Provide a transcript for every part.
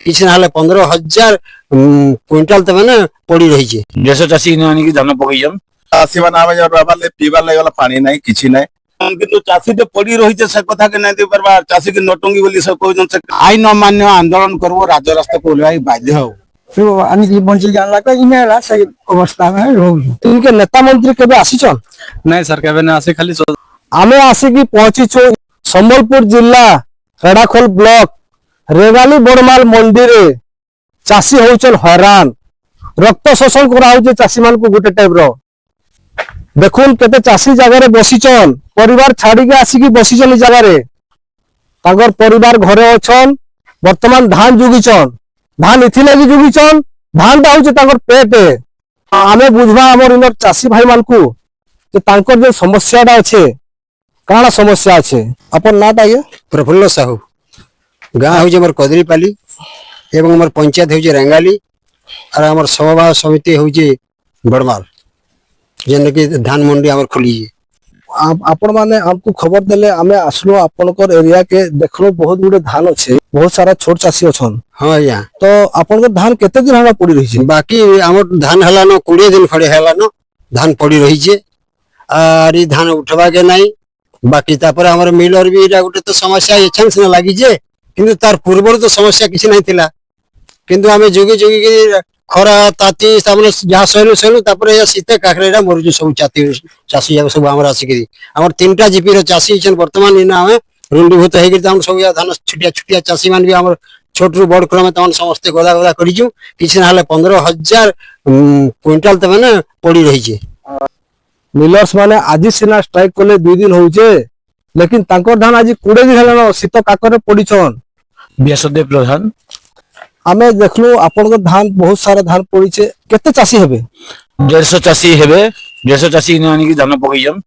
किसी ना 15,000 क्विंटाल तमाने पड़ी रही है। जैसे चाषी आनिक धान पकईन चाषी मैंने आम रहा पीबार लगे पानी ना कि ना किंतु चाषी तो पड़ी रही से कथा के नहीं पार्बा चाषी के नटंगी बोली सब कहते आईन अमान्य आंदोलन करबो राज रास्ता को बाध्य हो बंची जानला का इमेला सही अवस्था में रहू। इनके नेता मंत्री केबे आसीछन? नहीं सर केबे ना आसी खाली आमे आसी की पहुंची छु संबलपुर जिला रेडाखोल ब्लॉक रेगाली बड़माल मंडी रे चासी होचन हैरान रक्त शोषण करा होचे चासी मान को गुटे टाइप रो देखुन केते चासी जगह रे बसिचन परिवार छाड़ी के आसी की बसिचन ई जगह रे तागर परिवार घरे अछन वर्तमान धान जुगिचन धान इथि लागि जुगिचन धान दा होचे तागर पेट आमे बुझबा हमर इनर चासी भाई मान को कि तांकर जे समस्या डा अछि काना समस्या अछि अपन ना दाइए प्रफुल्ल साहू गाँ हूँ मोर कदरीपाली एवं मोर पंचायत हूँ रेंगाली और आम सभा समिति हूँ बड़माल जेन कि धान मंडी आम खोली आपण माने हमको खबर देले आमे आसलो आपनकर एरिया के देखलो बहुत गुडे धान अच्छे बहुत सारा छोट चासी अछन। हाँ आज्ञा तो आपनकर धान केते दिन हमरा पड़ी रही छे? बाकी आम धान हलान 20 दिन खड़े हलान धान पड़ी रही है और ई धान उठवा के नहीं बाकी तापर हमर मिलर भी एटा गुटे तो समस्या एछन से लागि जे किंतु तार पूर्व तो समस्या किसी नहीं थिला किंतु आमे जोगी जोगी के खरा ताती सामने जहाँ सैलु सैलु तापर या सीते काकरेडा मरुजु सब चासी सब हमरा आसिक हमर 3टा जीपी रो चासी छन वर्तमान इना हमें रुंडीभूत हे हम सब धान छुटिया छुटिया चासी मान भी हमर छोट रु बड़ क्रम तमन समस्त गदा गदा करिजु किसी ना 15,000 क्विंटाल तमाने पड़ी रही है। मिलर्स माने आज सिना स्ट्राइक कोले 2 दिन होउचे लेकिन तांकर धान आज 20 दिन हलानो शीत काकरे पड़ीछन। व्यासदेव प्रधान आमे देखलो आपनकर धान बहुत सारा धान पड़ीछे केते चासी हेबे? 150 चाषी हेबे 150 चाषी आनिक धान पकईन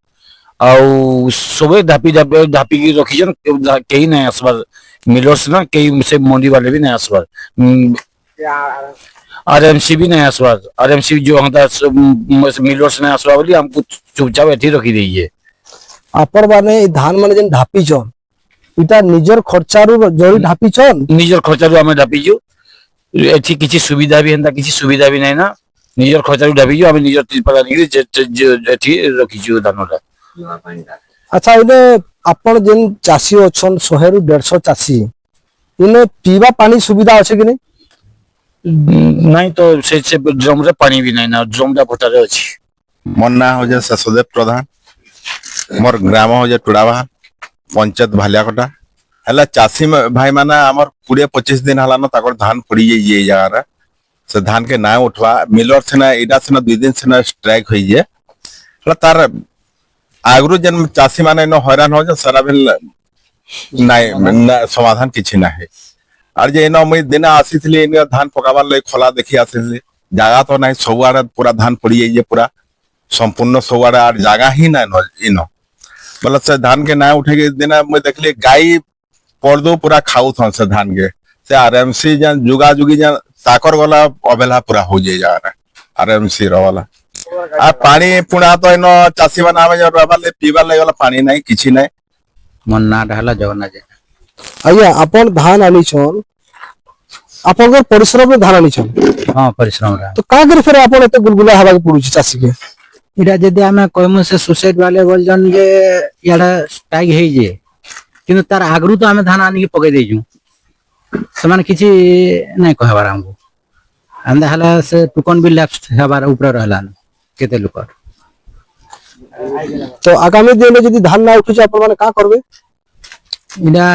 आउ सबे धापी धापी धापी की रखीजन कहीं नहीं आसबार मिलर्स ना कहीं से मंडी वाले भी नहीं आसबार आरएमसी भी नहीं आसबार आरएमसी जो हता मिलर्स नहीं आसबा बोली हमको चुपचाप एथी रखी दी है। आपण माने धान माने जेन धापीछन इटा निजर खर्चारू जरी धापीछन निजर खर्चारू आमे धापीजु एथी किछि सुविधा भी हंदा किछि सुविधा भी नहीं ना निजर खर्चारू धापीजु आमे निजर तिरपाला निकरी एथी रखीजु धानला। अच्छा इने आपण जेन चासी अछन 100 रु 150 चासी इने पीवा पानी सुविधा अछि कि नहीं? नहीं तो से ड्रम रे पानी भी नहीं ना ड्रम दा भटारे अछि। मोर ना हो जे ससदेव प्रधान मोर ग्राम हो जे टुडावा पंचायत भालियाकोटा हला चासी भाई माने हमर 20-25 दिन हला न ताकर धान पड़ी ये जगह रे से धान के ना उठवा मिलर सेना इडा सेना 2 दिन सेना स्ट्राइक होई जे हला तार आगरु जन चासी माने न हैरान हो जे सारा भेल नाय समाधान किछि ना है और जे न मैं दिन आसीथली इन धान पकाबार ले खोला देखि आसीथली जगह तो नहीं सबआरे पूरा धान पड़ी जे पूरा संपूर्ण सबआरे और जगह ही ना इन मतलब से धान के ना उठे के दिन मैं देखली गाय पर्दो पूरा खाऊ थन से धान के से आरएमसी जन जुगा जुगी जन ताकर वाला अबेला पूरा हो जे जा रहा आरएमसी रो वाला आ पानी पुणा तो इन चासी बना में जो रबा ले पीबार ले वाला पानी नहीं किछि नहीं मन ना ढाला जवना जे आया आपण धान आनी छन आपनकर परिश्रम में धान आनी छन। हां परिश्रम रा तो का करे फिर आपण एते गुलगुला हवा के पड़ुछ चासी के इडा जदि आमे कहमु से सुसाइड वाले बोलजन जे याडा स्ट्राइक हे जे किंतु तार आगरु तो आमे धान आनी पके देजु समान किछि नै कहबार हमको अंदा हला से टुकन भी लैप्स हबार ऊपर रहला केते लोक तो आगामी दिन में यदि धान ना उठुछ आपण माने का करबे? इडा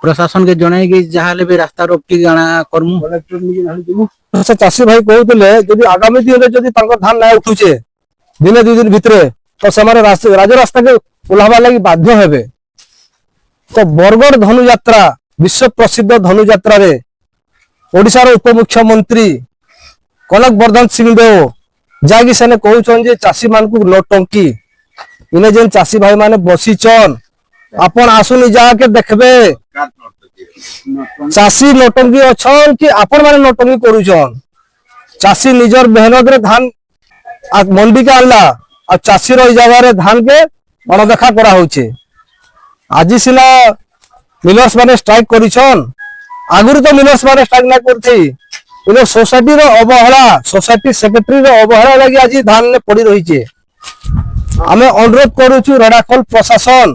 प्रशासन के जणाई कि जहाले भी रास्ता रोक के गाना करमु। अच्छा चासी भाई कहउतले यदि आगामी दिन में यदि तांकर धान ना उठुछे दिने 2 दिन भितरे तो समारे राज रास्ता के उलावा लागि बाध्य हेबे। तो बरगड़ धनु यात्रा विश्व प्रसिद्ध धनु यात्रा रे ओडिसा रो उपमुख्यमंत्री कनक वर्धन सिंह देव जागी सेने कहउछन जे चासी मान को नौटंकी इने जेन चासी भाई माने बसीचन आपण आसुनी जाके देखबे चासी नौटंकी अछन कि आपण माने नौटंकी करूछन। चासी निजर मेहनत रे धान मंडी के आनला आ चासी रो जगह रे धान के अणदेखा करा होचे। आज सिना मिलर्स माने स्ट्राइक करिछन ଆଗରୁ ତ ମିଲର୍ସ ମାନେ ଷ୍ଟ୍ରାଇକ୍ ନାଇଁ କରୁଥି କିନ୍ତୁ ସୋସାଇଟିର ଅବହେଳା ସୋସାଇଟି ସେକ୍ରେଟାରୀର ଅବହେଳା ଲାଗି ଆଜି ଧାନରେ ପଡି ରହିଛେ। ଆମେ ଅନୁରୋଧ କରୁଛୁ ରେଢ଼ାଖୋଲ ପ୍ରଶାସନ,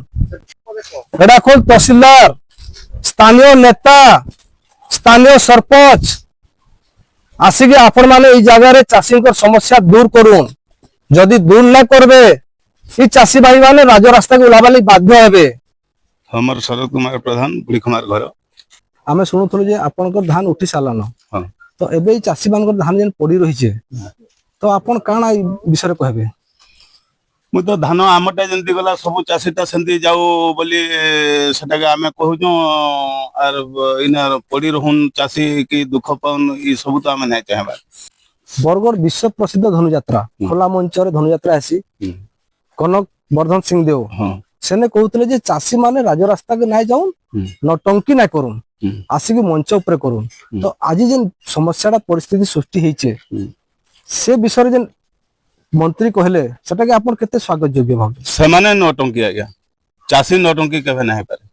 ରେଢ଼ାଖୋଲ ତହସିଲଦାର, ସ୍ଥାନୀୟ ନେତା, ସ୍ଥାନୀୟ ସରପଞ୍ଚ ଆସିକି ଆପଣ ମାନେ ଏଇ ଜାଗାରେ ଚାଷୀଙ୍କର ସମସ୍ୟା ଦୂର କରୁନ୍। ଯଦି ଦୂର ନା করবে এই চাষী ভাই মানে রাজরাস্তাকে ওলাবার লাগি বাধ্য হবে। हमर शरद कुमार प्रधान बुढ़ी कुमार घर ଆମେ ଶୁଣୁଥିଲୁ ଯେ ଆପଣଙ୍କର ଧାନ ଉଠି ସାରିଲାନ, ହଁ। ତ ଏବେ ଏଇ ଚାଷୀ ମାନଙ୍କର ଧାନ ଯେନ୍ ପଡି ରହିଛେ ତ ଆପଣ କାଣା ଏଇ ବିଷୟରେ କହିବେ? ମୁଁ ତ ଧାନ ଆମଟା ଯେମିତି ଗଲା ସବୁ ଚାଷୀଟା ସେମିତି ଯାଉ ବୋଲି ସେଟାକେ ଆମେ କହୁଛୁ ଆର ଇନା ପଡି ରହୁନ୍ ଚାଷୀ କି ଦୁଃଖ ପାଉନ୍ ଇ ସବୁ ତ ଆମେ ନାଇଁ ଚାହିଁବା। ବରଗଡ଼ ବିଶ୍ୱ ପ୍ରସିଦ୍ଧ ଧନୁଯାତ୍ରା ଖୋଲା ମଞ୍ଚରେ ଧନୁଯାତ୍ରା ଆସି କନକ ବର୍ଦ୍ଧନ ସିଂ ଦେଓ ହଁ ସେନେ କହୁଥିଲେ ଯେ ଚାଷୀ ମାନେ ରାଜରାସ୍ତାକେ ନାଇଁ ଯାଉନ୍, ନଟଙ୍କି ନାଇଁ କରୁନ୍, ଆସିକି ମଞ୍ଚ ଉପରେ କରୁନ୍। ତ ଆଜି ଯେନ୍ ସମସ୍ୟାଟା ପରିସ୍ଥିତି ସୃଷ୍ଟି ହେଇଛେ ସେ ବିଷୟରେ ଯେନ୍ ମନ୍ତ୍ରୀ କହିଲେ ସେଟାକେ ଆପଣ କେତେ ସ୍ୱାଗତ ଯୋଗ୍ୟ ଭାବେ? ସେମାନେ ନଟଙ୍କି ଆଜ୍ଞା, ଚାଷୀ ନଟଙ୍କି କେବେ ନାହିଁ ପାରେ।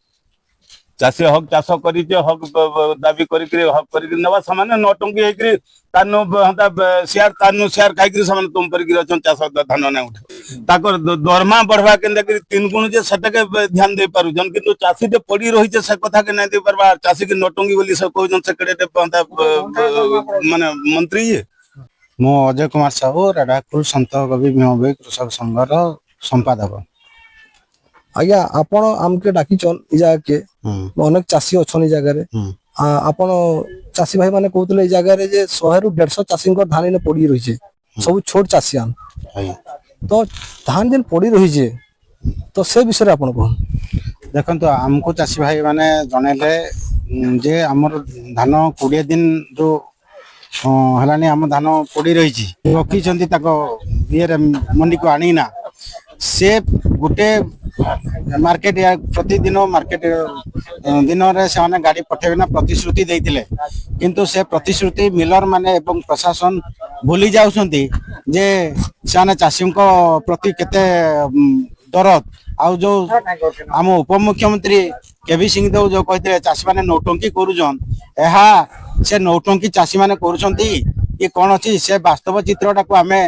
ଚାଷୀ ହକ୍ ଚାଷ କରିଛେ ହକ୍ ଦାବି କରିକିରି ହକ୍ କରିକିରି ନେବା, ସେମାନେ ନଟଙ୍କି ହେଇକିରି ତାନୁ ତାନୁ ସେୟାର ଖାଇକିରି ସେମାନେ ତୁମ ପରିକିରି ଅଛନ୍ ଚାଷ ଧାନ ନାଇଁ ଉଠେ। ତାଙ୍କର ଦରମା ବଢବା କେନ୍ତା କରି 3 ଗୁଣ ଯେ ସେଟାକେ ଧ୍ୟାନ ଦେଇ ପାରୁଛନ୍, କିନ୍ତୁ ଚାଷୀଟେ ପଡି ରହିଛେ ସେ କଥାକେ ନାଇଁ ଦେଇ ପାରବା। ଚାଷୀକେ ନଟଙ୍କି ବୋଲି ସେ କହୁଛନ୍ ସେ କେଡେ ମାନେ ମନ୍ତ୍ରୀ ଯେ। ମୁଁ ଅଜୟ କୁମାର ସାହୁ ରେଢ଼ାଖୋଲ ସନ୍ଥ କବି ଭୀମଭୋଇ କୃଷକ ସଂଘର ସମ୍ପାଦକ। ଆଜ୍ଞା ଆପଣ ଆମକେ ଡାକିଛନ୍ ଇ ଜାଗାକେ, ଅନେକ ଚାଷୀ ଅଛନ୍ ଇ ଜାଗାରେ, ଆପଣ ଚାଷୀ ଭାଇ ମାନେ କହୁଥିଲେ ଏଇ ଜାଗାରେ ଯେ 100 ରୁ 150 ଚାଷୀଙ୍କର ଧାନ ଏନେ ପଡି ରହିଛେ, ସବୁ ଛୋଟ ଚାଷୀ ଆନ୍। ତ ଧାନ ଯେନ୍ ପଡି ରହିଛେ ତ ସେ ବିଷୟରେ ଆପଣ କହନ୍। ଦେଖନ୍ତୁ ଆମକୁ ଚାଷୀ ଭାଇ ମାନେ ଜଣେଇଲେ ଯେ ଆମର ଧାନ 20 ଦିନରୁ ହେଲାନି ଆମ ଧାନ ପଡି ରହିଛି, ରଖିଛନ୍ତି ତାଙ୍କ ଇଏରେ ମଣ୍ଡିକୁ ଆଣିନା। ସେ ଗୋଟେ ମାର୍କେଟ ପ୍ରତିଦିନ ମାର୍କେଟ ଦିନରେ ସେମାନେ ଗାଡି ପଠେଇବେ ନା ପ୍ରତିଶ୍ରୁତି ଦେଇଥିଲେ, କିନ୍ତୁ ସେ ପ୍ରତିଶ୍ରୁତି ମିଲର ମାନେ ଏବଂ ପ୍ରଶାସନ ଭୁଲି ଯାଉଛନ୍ତି ଯେ ସେମାନେ ଚାଷୀଙ୍କ ପ୍ରତି କେତେ ଦରଦ। ଆଉ ଯୋଉ ଆମ ଉପମୁଖ୍ୟମନ୍ତ୍ରୀ କେଭି ସିଂ ଦେଓ ଯୋଉ କହିଥିଲେ ଚାଷୀ ମାନେ ନୌଟଙ୍କି କରୁଛନ୍, ଏହା ସେ ନୌଟଙ୍କି ଚାଷୀ ମାନେ କରୁଛନ୍ତି କି କଣ ଅଛି ସେ ବାସ୍ତବ ଚିତ୍ରଟାକୁ ଆମେ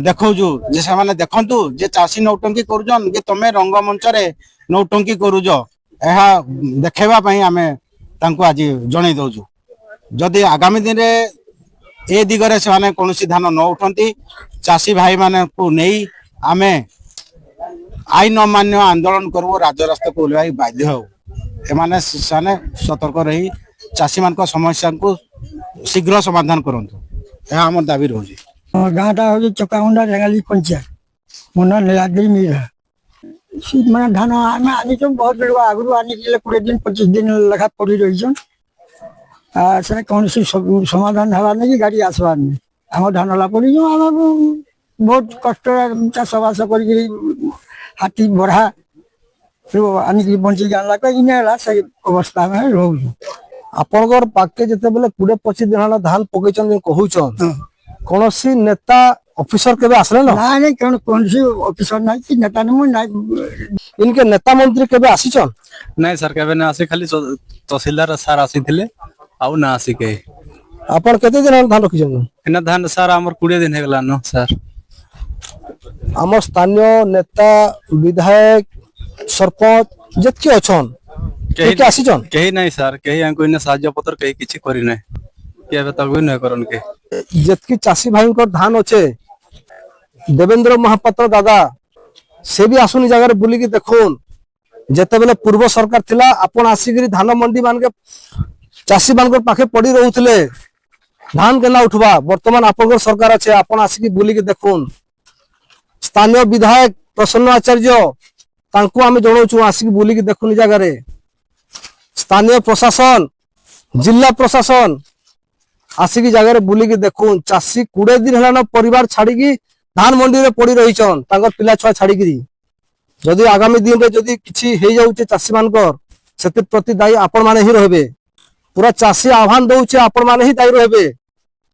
ଦେଖଉଛୁ ଯେ ସେମାନେ ଦେଖନ୍ତୁ ଯେ ଚାଷୀ ନୌଟଙ୍କି କରୁଛନ୍ ଯେ ତମେ ରଙ୍ଗମଞ୍ଚରେ ନୌଟଙ୍କି କରୁଛ, ଏହା ଦେଖେଇବା ପାଇଁ ଆମେ ତାଙ୍କୁ ଆଜି ଜଣେଇ ଦଉଛୁ। ଯଦି ଆଗାମୀ ଦିନରେ ଏ ଦିଗରେ ସେମାନେ କୌଣସି ଧାନ ନ ଉଠନ୍ତି, ଚାଷୀ ଭାଇ ମାନଙ୍କୁ ନେଇ ଆମେ ଆଇନ ଅମାନ୍ୟ ଆନ୍ଦୋଳନ କରିବୁ, ରାଜରାସ୍ତାକୁ ଓହ୍ଲାଇ ବାଧ୍ୟ ହେବୁ। ଏମାନେ ସେମାନେ ସତର୍କ ରହି ଚାଷୀ ମାନଙ୍କ ସମସ୍ୟାକୁ ଶୀଘ୍ର ସମାଧାନ କରନ୍ତୁ, ଏହା ଆମର ଦାବି ରହୁଛି। ଗାଁଟା ହଉଛି ଚକାମୁଣ୍ଡା ରେଙ୍ଗାଲି ପଞ୍ଚାୟତ, ମୋ ନାଁ ନୀଳାଦ୍ରି ମିରା। ମାନେ ଧାନ ଆମେ ଆନିଛୁ ବହୁତ ଲୋକ ଆଗରୁ ଆନିଥିଲେ 20 ଦିନ 25 ଦିନ ଲେଖା ପଡି ରହିଛନ୍। ସେ କୌଣସି ସମାଧାନ ହେବାର ନାହିଁ କି ଗାଡି ଆସିବାର ନାହିଁ। ଆମ ଧାନ ଲା ପଡିଛୁ, ଆମେ ବହୁତ କଷ୍ଟରେ ଚାଷବାସ କରିକିରି ହାତୀ ବଢା ଆନିକି ବଞ୍ଚିକି ଆଣିଲା ଇନେ ହେଲା ସେ ଅବସ୍ଥା ଆମେ ରହୁଛୁ। ଆପଣଙ୍କର ପାଖକେ ଯେତେବେଳେ 20-25 ଦିନ ହେଲା ଧାନ ପକେଇଛନ୍ କହୁଛନ୍, କୌଣସି ନେତା ଅଫିସର କେବେ ଆସିଲେ ନା? ନାଇଁ ନାଇଁ କୌଣସି ଅଫିସର ନାହିଁ କି ନେତା ନାହିଁ। ଇନକେ ନେତା ମନ୍ତ୍ରୀ କେବେ ଆସିଛନ୍? ନାଇଁ ସାର୍ କେବେ ନା ଆସି, ଖାଲି ତହସିଲଦାର ସାର୍ ଆସିଥିଲେ ଆଉ ନା ଆସି କେହି। ଆପଣ କେତେ ଦିନ ହେଲା ଧାନ ରଖିଛନ୍? ଏନା ଧାନ ସାର୍ ଆମର 20 ଦିନ ହେଇଗଲାନ ସାର୍। ଆମ ସ୍ଥାନୀୟ ନେତା, ବିଧାୟକ, ସରପଞ୍ଚ ଯେତିକି ଅଛନ୍ କେହି ଆସିଛନ୍? କେହି ନାହିଁ ସାର୍, କେହି ଆମକୁ ଏନେ ସାହାଯ୍ୟ ପତ୍ର କେହି କିଛି କରି ନାହିଁ, କି ଏବେ ତାକୁ ବି ନାଇଁ କରନ୍ କେହି। ଯେତିକି ଚାଷୀ ଭାଇଙ୍କର ଧାନ ଅଛେ, ଦେବେନ୍ଦ୍ର ମହାପାତ୍ର ଦାଦା ସେ ବି ଆସୁନି ଜାଗାରେ ବୁଲିକି ଦେଖୁନ୍। ଯେତେବେଳେ ପୂର୍ବ ସରକାର ଥିଲା ଆପଣ ଆସିକିରି ଧାନ ମଣ୍ଡି ମାନକେ ଚାଷୀ ମାନଙ୍କର ପାଖେ ପଡି ରହୁଥିଲେ ଧାନ କେନା ଉଠବା। ବର୍ତ୍ତମାନ ଆପଣଙ୍କର ସରକାର ଅଛି, ଆପଣ ଆସିକି ବୁଲିକି ଦେଖୁନ୍। ସ୍ଥାନୀୟ ବିଧାୟକ ପ୍ରସନ୍ନ ଆଚାର୍ଯ୍ୟ ତାଙ୍କୁ ଆମେ ଜଣାଉଛୁ ଆସିକି ବୁଲିକି ଦେଖୁନି ଜାଗାରେ। ସ୍ଥାନୀୟ ପ୍ରଶାସନ, ଜିଲ୍ଲା ପ୍ରଶାସନ ଆସିକି ଜାଗାରେ ବୁଲିକି ଦେଖୁନ୍। ଚାଷୀ 20 ଦିନ ହେଲାନ ପରିବାର ଛାଡିକି ଧାନ ମଣ୍ଡିରେ ପଡି ରହିଛନ୍ ତାଙ୍କର ପିଲା ଛୁଆ ଛାଡିକିରି। ଯଦି ଆଗାମୀ ଦିନରେ ଯଦି କିଛି ହେଇଯାଉଛି ଚାଷୀ ମାନଙ୍କର, ସେଥିପ୍ରତି ଦାୟୀ ଆପଣ ମାନେ ହିଁ ରହିବେ। ପୁରା ଚାଷୀ ଆହ୍ୱାନ ଦଉଛି ଆପଣ ମାନେ ହିଁ ଦାୟୀ ରହିବେ।